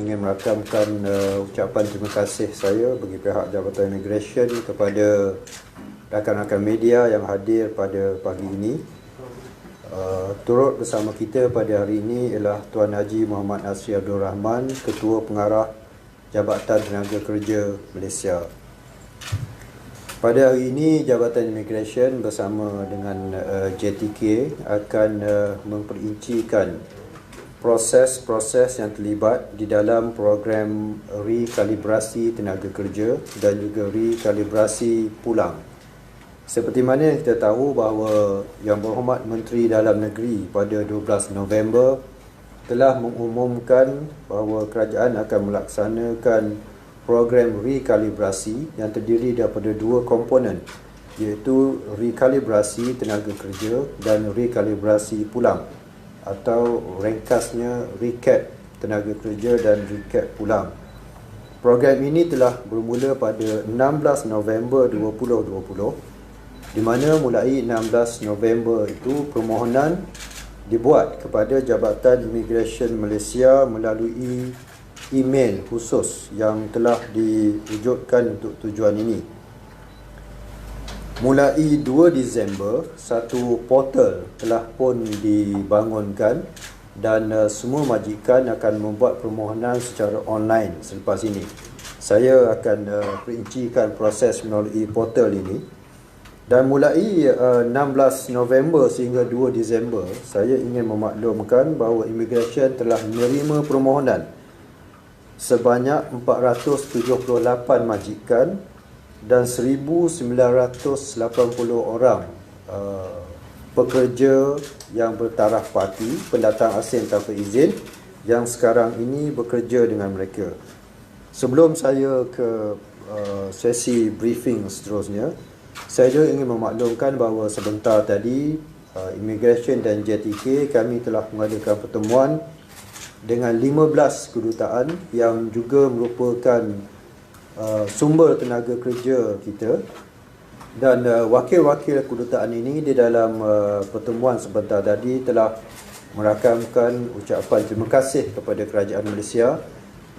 ingin merakamkan ucapan terima kasih saya bagi pihak Jabatan Immigration kepada rakan-rakan media yang hadir pada pagi ini. Turut bersama kita pada hari ini ialah Tuan Haji Muhammad Nasri Abdul Rahman, Ketua Pengarah Jabatan Tenaga Kerja Malaysia. Pada hari ini, Jabatan Immigration bersama dengan JTK akan memperincikan proses-proses yang terlibat di dalam program rekalibrasi tenaga kerja dan juga rekalibrasi pulang. Seperti mana yang kita tahu bahawa Yang Berhormat Menteri Dalam Negeri pada 12 November telah mengumumkan bahawa kerajaan akan melaksanakan program rekalibrasi yang terdiri daripada dua komponen, iaitu rekalibrasi tenaga kerja dan rekalibrasi pulang, atau ringkasnya recap tenaga kerja dan recap pulang. Program ini telah bermula pada 16 November 2020, di mana mulai 16 November itu permohonan dibuat kepada Jabatan Immigration Malaysia melalui email khusus yang telah diwujudkan untuk tujuan ini. Mulai 2 Disember, satu portal telah pun dibangunkan dan semua majikan akan membuat permohonan secara online selepas ini. Saya akan perincikan proses melalui portal ini. Dan mulai 16 November sehingga 2 Disember, saya ingin memaklumkan bahawa Immigration telah menerima permohonan sebanyak 478 majikan dan 1,980 orang pekerja yang bertaraf parti, pendatang asing tanpa izin yang sekarang ini bekerja dengan mereka. Sebelum saya ke sesi briefing seterusnya, saya juga ingin memaklumkan bahawa sebentar tadi Immigration dan JTK kami telah mengadakan pertemuan dengan 15 kedutaan yang juga merupakan sumber tenaga kerja kita, dan wakil-wakil kedutaan ini di dalam pertemuan sebentar tadi telah merakamkan ucapan terima kasih kepada kerajaan Malaysia.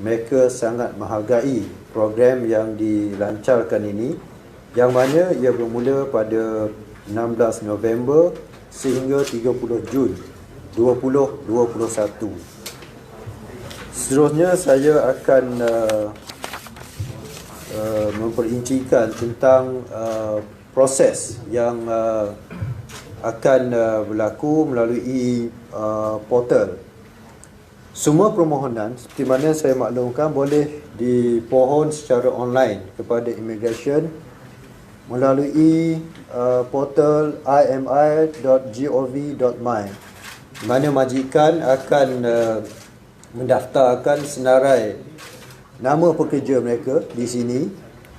Mereka sangat menghargai program yang dilancarkan ini, yang mana ia bermula pada 16 November sehingga 30 Jun 2021. Seterusnya saya akan memperincikan tentang proses yang akan berlaku melalui portal. Semua permohonan seperti mana saya maklumkan boleh dipohon secara online kepada Immigration melalui portal imi.gov.my, mana majikan akan mendaftarkan senarai nama pekerja mereka di sini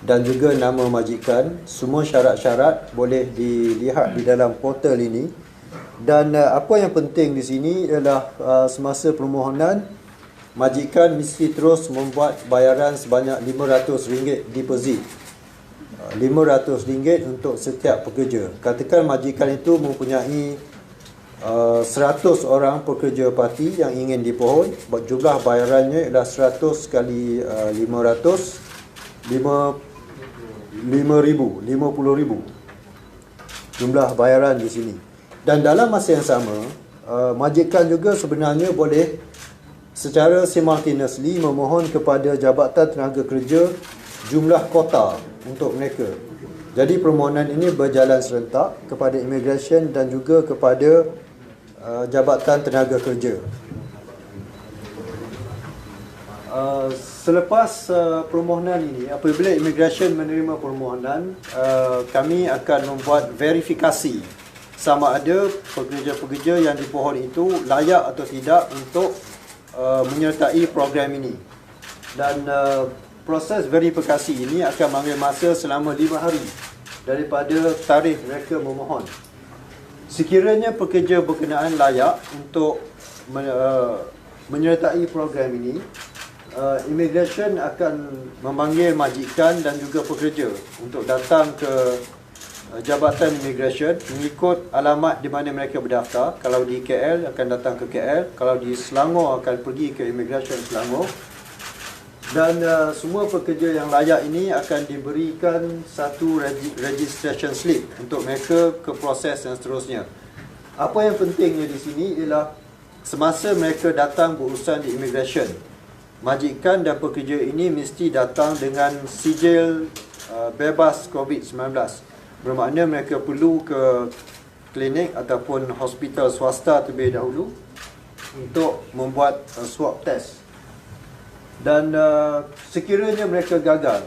dan juga nama majikan. Semua syarat-syarat boleh dilihat di dalam portal ini. Dan apa yang penting di sini ialah semasa permohonan, majikan mesti terus membuat bayaran sebanyak RM500 deposit. RM500 untuk setiap pekerja. Katakan majikan itu mempunyai 100 orang pekerja parti yang ingin dipohon, jumlah bayarannya ialah 100 kali 500, 50,000 jumlah bayaran di sini. Dan dalam masa yang sama, majikan juga sebenarnya boleh secara simultaneously memohon kepada Jabatan Tenaga Kerja jumlah kota untuk mereka. Jadi permohonan ini berjalan serentak kepada Immigration dan juga kepada Jabatan Tenaga Kerja. Selepas permohonan ini, apabila Immigration menerima permohonan, kami akan membuat verifikasi sama ada pekerja-pekerja yang dipohon itu layak atau tidak untuk menyertai program ini. Dan proses verifikasi ini akan mengambil masa selama 5 hari daripada tarikh mereka memohon. Sekiranya pekerja berkenaan layak untuk menyertai program ini, Immigration akan memanggil majikan dan juga pekerja untuk datang ke Jabatan Immigration mengikut alamat di mana mereka berdaftar. Kalau di KL akan datang ke KL, kalau di Selangor akan pergi ke Immigration Selangor, Dan semua pekerja yang layak ini akan diberikan satu registration slip untuk mereka ke proses yang seterusnya. Apa yang pentingnya di sini ialah semasa mereka datang berurusan di immigration, majikan dan pekerja ini mesti datang dengan sijil bebas COVID-19. Bermakna mereka perlu ke klinik ataupun hospital swasta terlebih dahulu untuk membuat swab test. Dan sekiranya mereka gagal,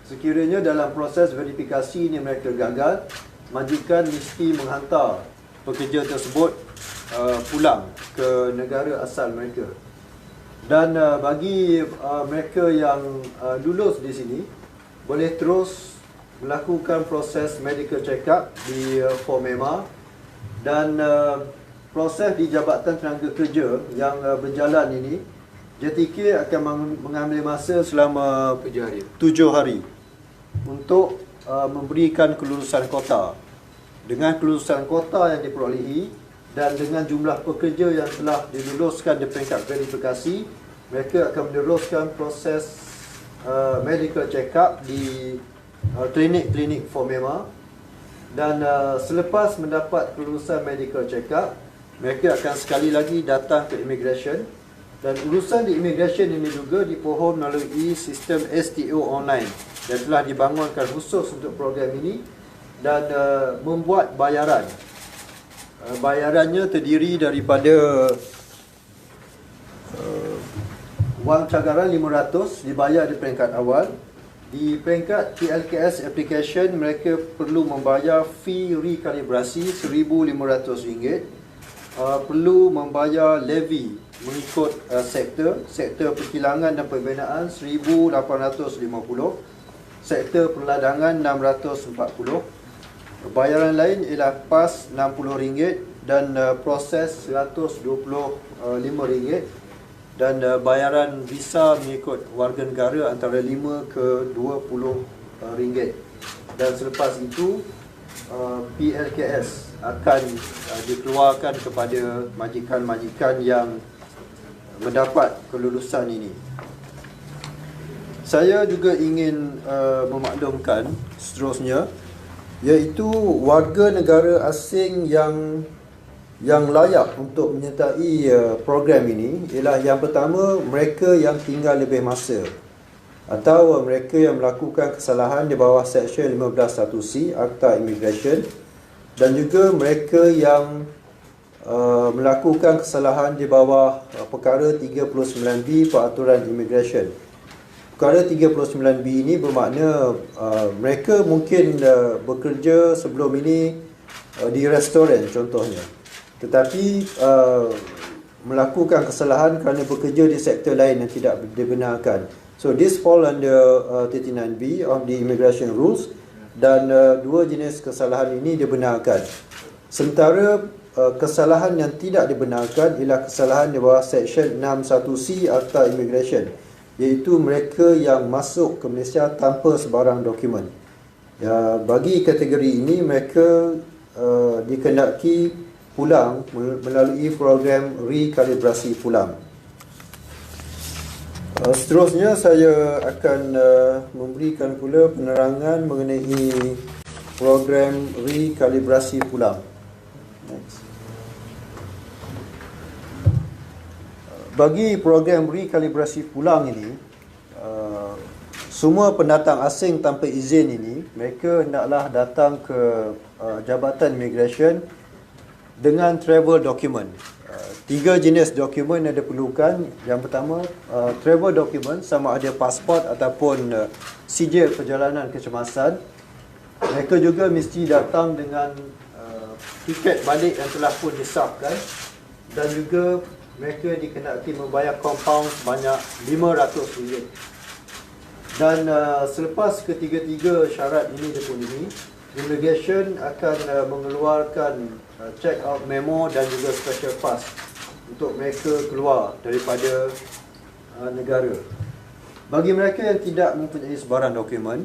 sekiranya dalam proses verifikasi ini mereka gagal, majikan mesti menghantar pekerja tersebut pulang ke negara asal mereka. Dan bagi mereka yang lulus di sini, boleh terus melakukan proses medical check-up di Formema, dan proses di Jabatan Tenaga Kerja yang berjalan ini, JTK akan mengambil masa selama 7 hari untuk memberikan kelulusan kota. Dengan kelulusan kota yang diperolehi dan dengan jumlah pekerja yang telah diluluskan di peringkat verifikasi, mereka akan meneruskan proses medical check-up di klinik-klinik Formema. Dan selepas mendapat kelulusan medical check-up, mereka akan sekali lagi datang ke immigration. Dan urusan di immigration ini juga dipohon melalui sistem STO online yang telah dibangunkan khusus untuk program ini, dan membuat bayaran. Bayarannya terdiri daripada wang cagaran 500 dibayar di peringkat awal. Di peringkat PLKS application, mereka perlu membayar fee rekalibrasi RM1,500. Perlu membayar levy mengikut sektor perkilangan dan pembinaan RM1,850, sektor perladangan RM640, bayaran lain ialah PAS RM60 dan proses RM125, dan bayaran visa mengikut warga negara antara RM5 ke RM20. Dan selepas itu PLKS akan dikeluarkan kepada majikan-majikan yang mendapat kelulusan ini. Saya juga ingin memaklumkan seterusnya, iaitu warga negara asing yang layak untuk menyertai program ini ialah yang pertama, mereka yang tinggal lebih masa atau mereka yang melakukan kesalahan di bawah Seksyen 15(1)C Akta Immigration, dan juga mereka yang melakukan kesalahan di bawah perkara 39B Peraturan Immigration. Perkara 39B ini bermakna mereka mungkin bekerja sebelum ini di restoran contohnya, tetapi melakukan kesalahan kerana bekerja di sektor lain yang tidak dibenarkan. So this fall under 39B of the Immigration Rules, dan dua jenis kesalahan ini dibenarkan. Sementara kesalahan yang tidak dibenarkan ialah kesalahan di bawah Seksyen 61C Akta Immigration, iaitu mereka yang masuk ke Malaysia tanpa sebarang dokumen. Bagi kategori ini, mereka dikehendaki pulang melalui program rekalibrasi pulang. Seterusnya saya akan memberikan pula penerangan mengenai program rekalibrasi pulang. Next. Bagi program rekalibrasi pulang ini, semua pendatang asing tanpa izin ini, mereka hendaklah datang ke Jabatan Immigration dengan travel document. Tiga jenis dokumen yang diperlukan. Yang pertama, travel document, sama ada pasport ataupun sijil perjalanan kecemasan. Mereka juga mesti datang dengan tiket balik yang telah pun disahkan, dan juga mereka dikehendaki membayar compound sebanyak RM500. Dan selepas ketiga-tiga syarat ini dipenuhi, Immigration akan mengeluarkan check out memo dan juga special pass untuk mereka keluar daripada negara. Bagi mereka yang tidak mempunyai sebarang dokumen,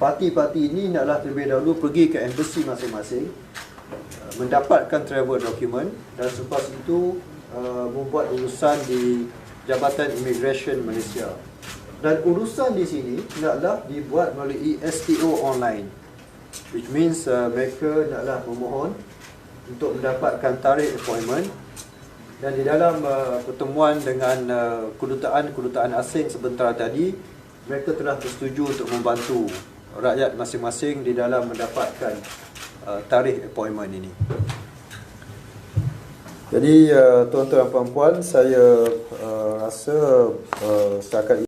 parti-parti ini hendaklah terlebih dahulu pergi ke embassy masing-masing, mendapatkan travel document, dan selepas itu membuat urusan di Jabatan Immigration Malaysia. Dan urusan di sini hendaklah dibuat melalui STO online, which means mereka hendaklah memohon untuk mendapatkan tarikh appointment. Dan di dalam pertemuan dengan kedutaan asing sebentar tadi, mereka telah bersetuju untuk membantu rakyat masing-masing di dalam mendapatkan tarikh appointment ini. Jadi tuan-tuan dan puan-puan, saya rasa setakat